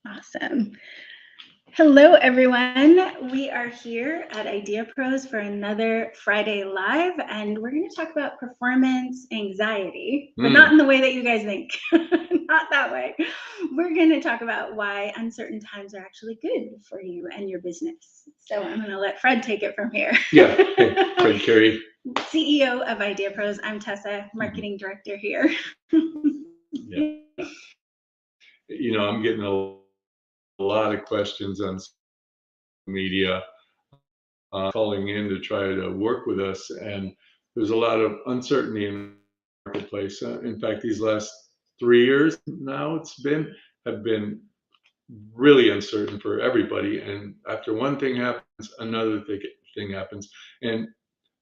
Awesome. Hello, everyone. We are here at IdeaPros for another Friday Live, and we're going to talk about performance anxiety, but not in the way that you guys think. Not that way. We're going to talk about why uncertain times are actually good for you and your business. So I'm going to let Fred take it from here. Yeah, hey, Fred Cary. CEO of IdeaPros. I'm Tessa, marketing director here. Yeah. I'm getting a lot of questions on media, calling in to try to work with us, and there's a lot of uncertainty in the marketplace. In fact, these last 3 years now have been really uncertain for everybody. And after one thing happens, another thing happens. And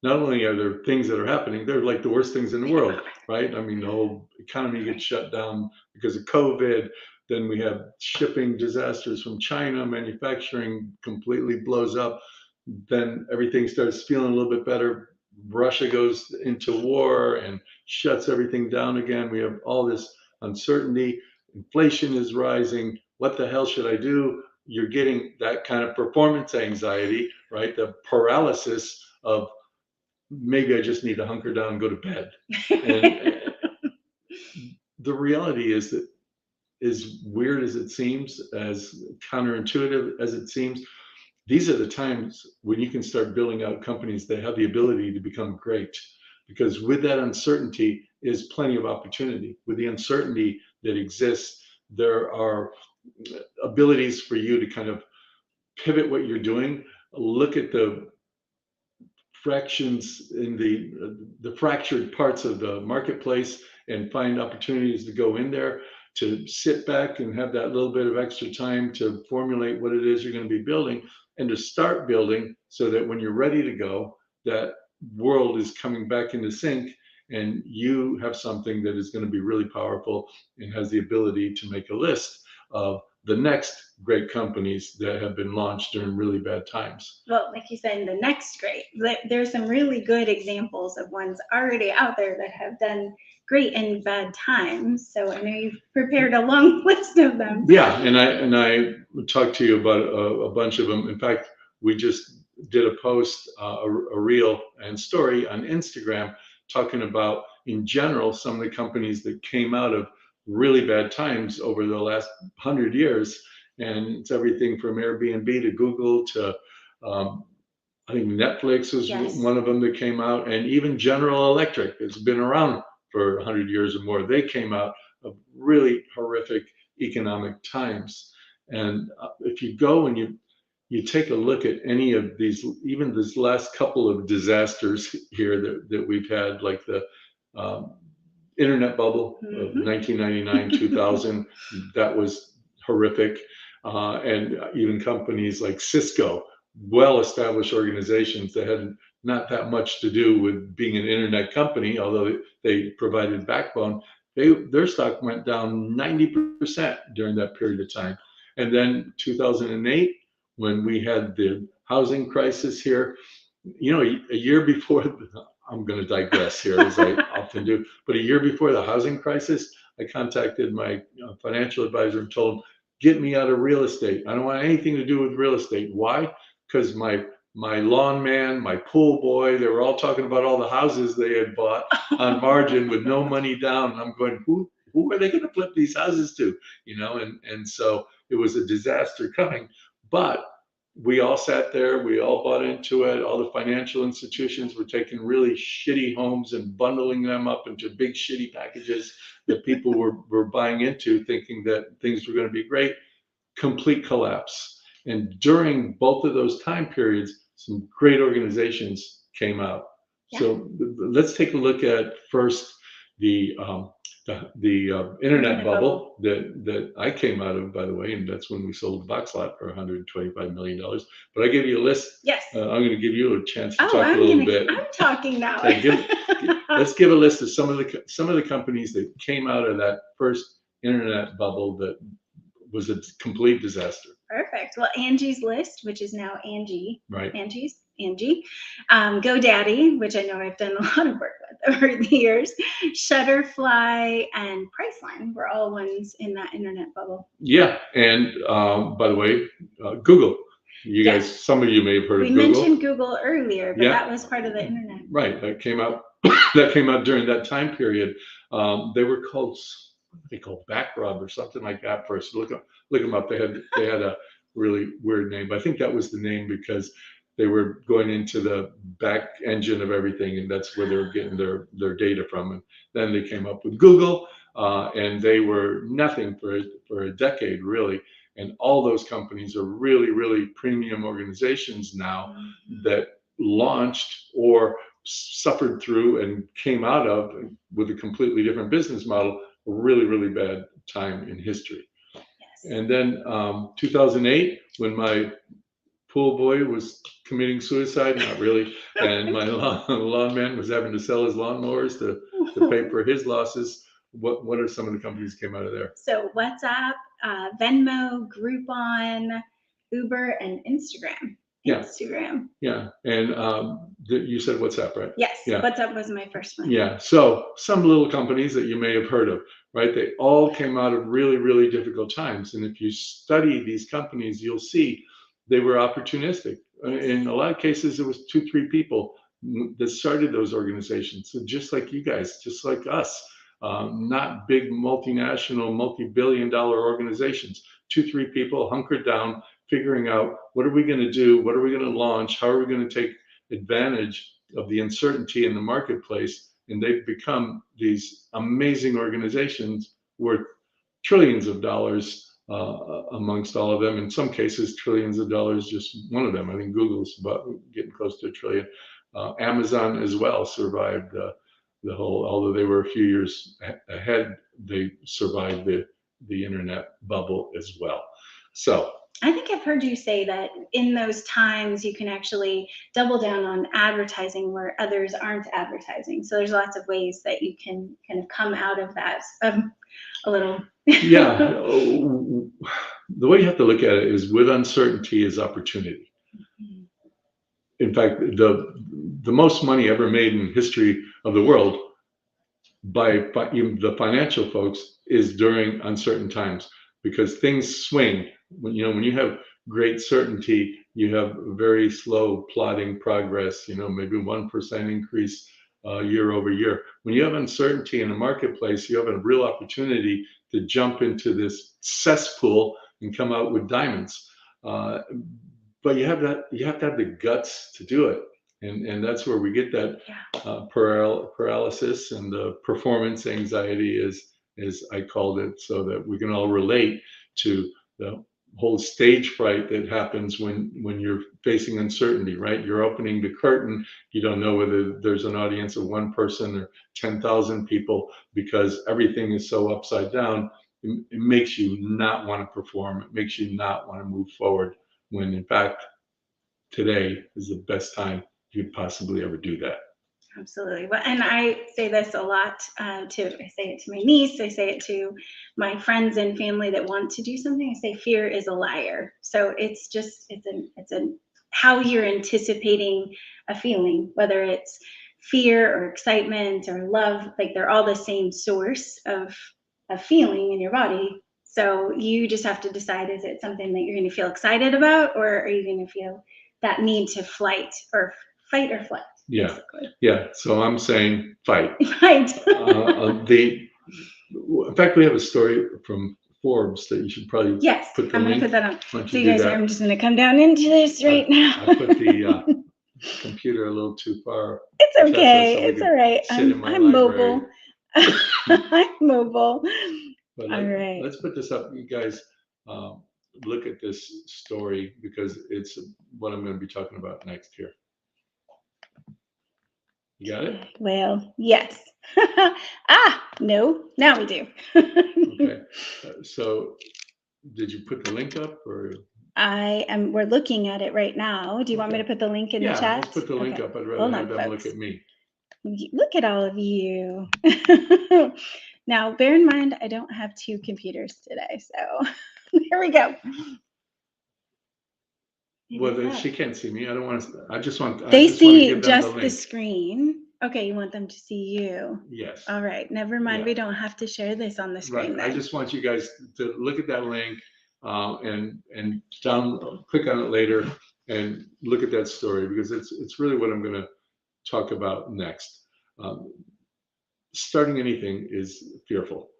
not only are there things that are happening, they're like the worst things in the world, right? I mean, the whole economy gets shut down because of COVID. Then we have shipping disasters from China, manufacturing completely blows up. Then everything starts feeling a little bit better. Russia goes into war and shuts everything down again. We have all this uncertainty. Inflation is rising. What the hell should I do? You're getting that kind of performance anxiety, right? The paralysis of maybe I just need to hunker down and go to bed. And the reality is that, as weird as it seems, as counterintuitive as it seems, these are the times when you can start building out companies that have the ability to become great. Because with that uncertainty is plenty of opportunity. With the uncertainty that exists, there are abilities for you to kind of pivot what you're doing, look at the fractions in the fractured parts of the marketplace and find opportunities to go in there, to sit back and have that little bit of extra time to formulate what it is you're going to be building, and to start building so that when you're ready to go, that world is coming back into sync and you have something that is going to be really powerful and has the ability to make a list of the next great companies that have been launched during really bad times. Well, like you said, the next great. There's some really good examples of ones already out there that have done great in bad times. So I know you've prepared a long list of them. Yeah, and I talked to you about a bunch of them. In fact, we just did a post, a reel and story on Instagram talking about, in general, some of the companies that came out of really bad times over the last 100 years. And it's everything from Airbnb to Google to I think Netflix was one of them that came out, and even General Electric has been around for 100 years or more. They came out of really horrific economic times. And if you go and you take a look at any of these, even this last couple of disasters here that we've had, like the internet bubble of 1999, 2000, that was horrific. And even companies like Cisco, well-established organizations that had not that much to do with being an internet company, although they provided backbone, their stock went down 90% during that period of time. And then 2008, when we had the housing crisis here, a year before, I'm going to digress here as I often do, but a year before the housing crisis, I contacted my financial advisor and told him, get me out of real estate. I don't want anything to do with real estate. Why? Because my lawn man, my pool boy, they were all talking about all the houses they had bought on margin with no money down. And I'm going, who are they going to flip these houses to? And so it was a disaster coming. But we all sat there, we all bought into it. All the financial institutions were taking really shitty homes and bundling them up into big shitty packages that people were buying into, thinking that things were going to be great. Complete collapse. And during both of those time periods, some great organizations came out. Yeah. So let's take a look at first the internet bubble that I came out of, by the way, and that's when we sold the box lot for $125 million. But I give you a list. Yes. I'm going to give you a chance to talk a little bit. I'm talking now. Let's give a list of some of the companies that came out of that first internet bubble that was a complete disaster. Perfect. Well, Angie's List, which is now Angie. Right. Angie. GoDaddy, which I know I've done a lot of work with. over the years. Shutterfly and Priceline were all ones in that internet bubble. Yeah, and by the way, Google. You guys, some of you may have heard We of Google. mentioned Google earlier, but that was part of the internet. Right, that came out. That came out during that time period. They were called, what were they called, Backrub or something like that. First, look them up. They had a really weird name. But I think that was the name because they were going into the back engine of everything, and that's where they were getting their data from. And then they came up with Google, and they were nothing for a decade, really. And all those companies are really, really premium organizations now that launched or suffered through and came out of with a completely different business model, a really, really bad time in history. Yes. And then 2008, when my pool boy was committing suicide, not really, and my lawn man was having to sell his lawnmowers to pay for his losses. What are some of the companies that came out of there? So WhatsApp, Venmo, Groupon, Uber, and Instagram. Instagram. Yeah, and you said WhatsApp, right? Yes, yeah. WhatsApp was my first one. Yeah, so some little companies that you may have heard of, right? They all came out of really, really difficult times. And if you study these companies, you'll see they were opportunistic. In a lot of cases, it was 2-3 people that started those organizations. So just like you guys, just like us, not big multinational, multi-billion-dollar organizations. 2-3 people hunkered down, figuring out what are we going to do, what are we going to launch, how are we going to take advantage of the uncertainty in the marketplace, and they've become these amazing organizations worth trillions of dollars amongst all of them. In some cases, trillions of dollars, just one of them. I think Google's about getting close to $1 trillion. Amazon as well survived the whole, although they were a few years ahead, they survived the internet bubble as well. So I think I've heard you say that in those times you can actually double down on advertising where others aren't advertising. So there's lots of ways that you can kind of come out of that a little. Yeah. The way you have to look at it is with uncertainty is opportunity. Mm-hmm. In fact, the most money ever made in history of the world by even the financial folks is during uncertain times, because things swing. When you have great certainty, you have very slow plodding progress, maybe 1% increase year over year. When you have uncertainty in the marketplace, you have a real opportunity to jump into this cesspool and come out with diamonds. But you have to have the guts to do it. And that's where we get that paralysis and the performance anxiety, as I called it, so that we can all relate to the whole stage fright that happens when you're facing uncertainty, right? You're opening the curtain. You don't know whether there's an audience of 1 person or 10,000 people, because everything is so upside down. It makes you not want to perform. It makes you not want to move forward, when in fact, today is the best time you could possibly ever do that. Absolutely. Well, and I say this a lot I say it to my niece, I say it to my friends and family that want to do something. I say fear is a liar. So it's how you're anticipating a feeling, whether it's fear or excitement or love, like they're all the same source of a feeling in your body. So you just have to decide, is it something that you're going to feel excited about, or are you going to feel that need to fight or flight? Yeah, basically. Yeah. So I'm saying fight. Right. In fact, we have a story from Forbes that you should probably put the I'm link. going to put that on. So you guys, I'm just going to come down into this right now. I put the computer a little too far. It's okay. It's all right. I'm mobile. I'm mobile. But let's put this up. You guys look at this story, because it's what I'm going to be talking about next here. You got it? Well, yes. No. Now we do. Okay. So did you put the link up, or? We're looking at it right now. Do you want me to put the link in the chat? Yeah, let's put the link up. I'd rather have them look at me. Look at all of you. Now, bear in mind, I don't have 2 computers today, so here we go. Well, she can't see me. I don't want to. I just want. They see just the screen. Okay, you want them to see you. Yes. All right, never mind. Yeah. We don't have to share this on the screen Right. I then. just want you guys to look at that link and click on it later and look at that story, because it's really what I'm going to talk about next. Starting anything is fearful.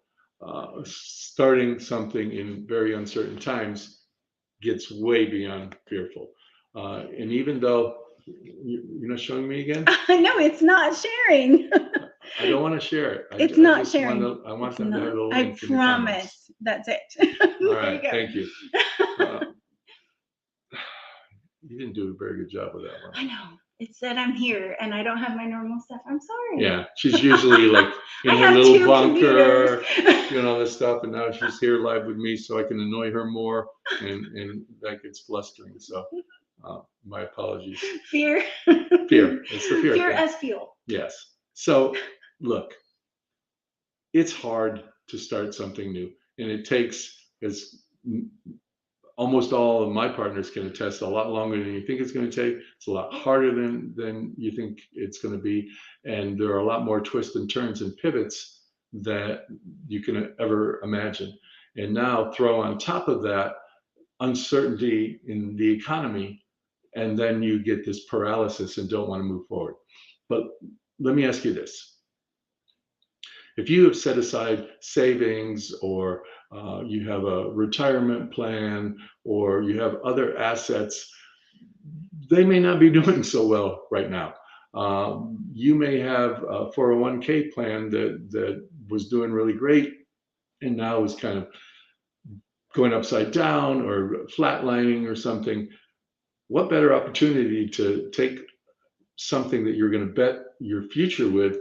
Starting something in very uncertain times gets way beyond fearful. And even though you're not showing me again, No, it's not sharing. I don't want to share it. It's I not just sharing. I want It's them to not. have the I link in the comments. promise. That's it. All There right, you go. thank you. You didn't do a very good job with that one. I know. It said I'm here and I don't have my normal stuff. I'm sorry. Yeah, she's usually like in I her have little 2 bunker, computers. doing all this stuff, and now she's here live with me so I can annoy her more, and that gets flustering. So my apologies. Fear. Fear. It's the fear Fear thing. as fuel. Yes. So look, it's hard to start something new, and it takes, as almost all of my partners can attest, a lot longer than you think it's going to take. It's a lot harder than you think it's going to be, and there are a lot more twists and turns and pivots that you can ever imagine. And now throw on top of that uncertainty in the economy, and then you get this paralysis and don't want to move forward. But let me ask you this. If you have set aside savings, or you have a retirement plan, or you have other assets, they may not be doing so well right now. You may have a 401k plan that was doing really great and now is kind of going upside down or flatlining or something. What better opportunity to take something that you're going to bet your future with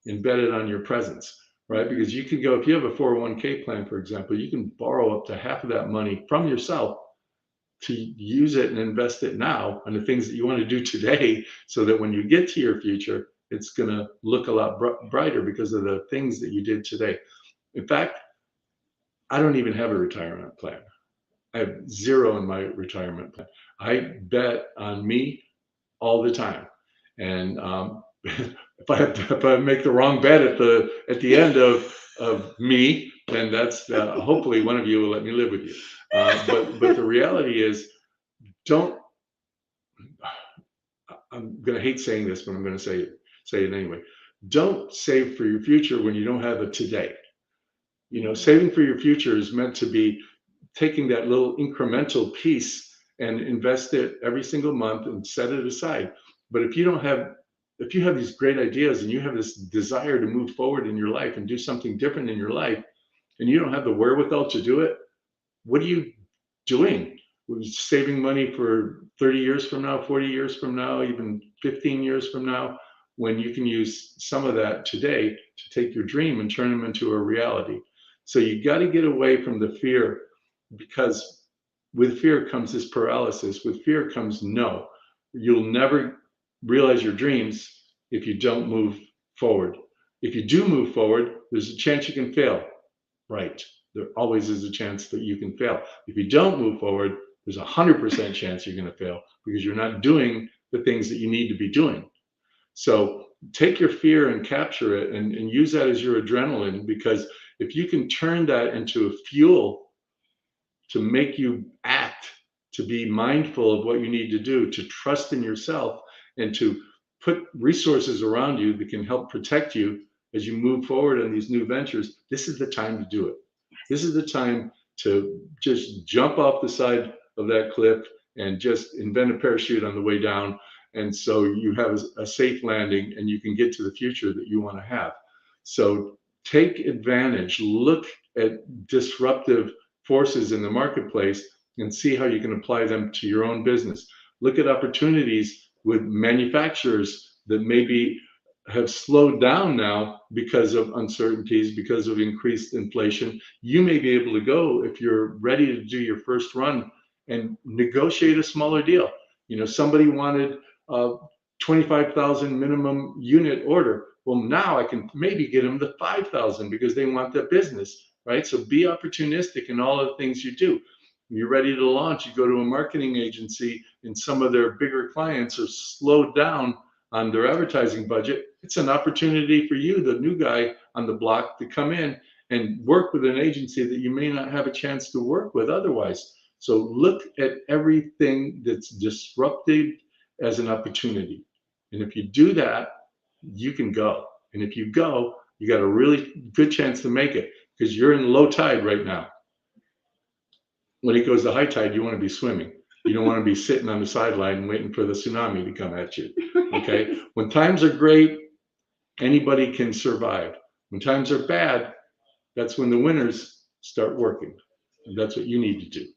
and bet it on your presence, right? Because you can go, if you have a 401k plan, for example, you can borrow up to half of that money from yourself to use it and invest it now on the things that you want to do today, so that when you get to your future, it's going to look a lot brighter because of the things that you did today. In fact, I don't even have a retirement plan. I have zero in my retirement plan. I bet on me all the time. And if I make the wrong bet at the end of me, then that's hopefully one of you will let me live with you. But the reality is, don't. I'm going to hate saying this, but I'm going to say it anyway. Don't save for your future when you don't have it today. You know, saving for your future is meant to be taking that little incremental piece and invest it every single month and set it aside. But if you have these great ideas and you have this desire to move forward in your life and do something different in your life, and you don't have the wherewithal to do it, what are you doing? Saving money for 30 years from now, 40 years from now, even 15 years from now, when you can use some of that today to take your dream and turn them into a reality. So you got to get away from the fear, because with fear comes this paralysis. With fear comes no. You'll never realize your dreams if you don't move forward. If you do move forward, there's a chance you can fail. Right. There always is a chance that you can fail. If you don't move forward, there's a 100% chance you're going to fail, because you're not doing the things that you need to be doing. So take your fear and capture it, and use that as your adrenaline, because if you can turn that into a fuel to make you act, to be mindful of what you need to do, to trust in yourself, and to put resources around you that can help protect you as you move forward on these new ventures, this is the time to do it. This is the time to just jump off the side of that cliff and just invent a parachute on the way down. And so you have a safe landing and you can get to the future that you want to have. So take advantage, look at disruptive forces in the marketplace and see how you can apply them to your own business. Look at opportunities with manufacturers that maybe have slowed down now because of uncertainties, because of increased inflation. You may be able to go, if you're ready to do your first run, and negotiate a smaller deal. You know, somebody wanted a 25,000 minimum unit order. Well, now I can maybe get them the 5,000 because they want that business, right? So be opportunistic in all of the things you do. When you're ready to launch, you go to a marketing agency and some of their bigger clients are slowed down on their advertising budget. it's an opportunity for you, the new guy on the block, to come in and work with an agency that you may not have a chance to work with otherwise. So look at everything that's disruptive as an opportunity. And if you do that, you can go. And if you go, you got a really good chance to make it, because you're in low tide right now. When it goes to high tide, you want to be swimming. You don't want to be sitting on the sideline waiting for the tsunami to come at you. Okay? When times are great, anybody can survive. When times are bad, that's when the winners start working. And that's what you need to do.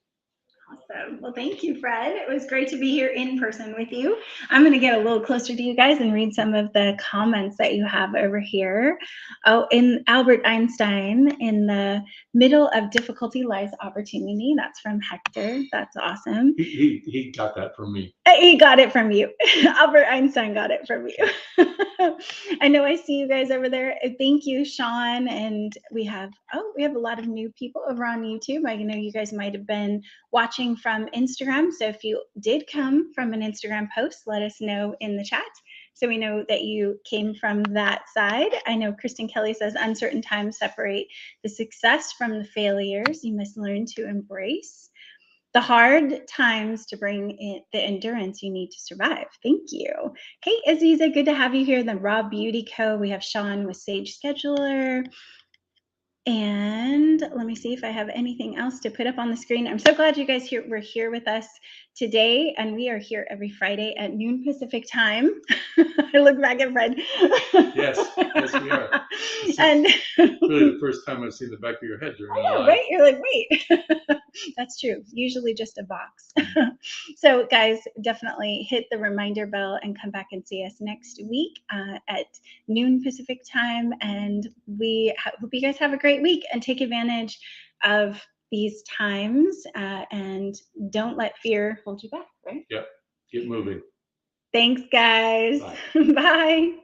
Awesome. Well, thank you, Fred. It was great to be here in person with you. I'm going to get a little closer to you guys and read some of the comments that you have over here. Oh, in Albert Einstein, in the middle of difficulty lies opportunity. That's from Hector. That's awesome. He got that from me. He got it from you. Albert Einstein got it from you. I know I see you guys over there. Thank you, Sean. And we have a lot of new people over on YouTube. I know you guys might have been watching from Instagram. So if you did come from an Instagram post, let us know in the chat so we know that you came from that side. I know Kristen Kelly says uncertain times separate the success from the failures. You must learn to embrace the hard times to bring in the endurance you need to survive. Thank you. Okay, Aziza, good to have you here. The Raw Beauty Co. We have Sean with Sage Scheduler. And let me see if I have anything else to put up on the screen. I'm so glad you guys were here with us today. And we are here every Friday at noon Pacific time. I look back at Fred. Yes, we are. And really the first time I've seen the back of your head during live. Right? You're like, wait. That's true. Usually just a box. So guys, definitely hit the reminder bell and come back and see us next week at noon Pacific time. And we hope you guys have a great week and take advantage of these times and don't let fear hold you back, right? Yep. Get moving. Thanks, guys. Bye. Bye.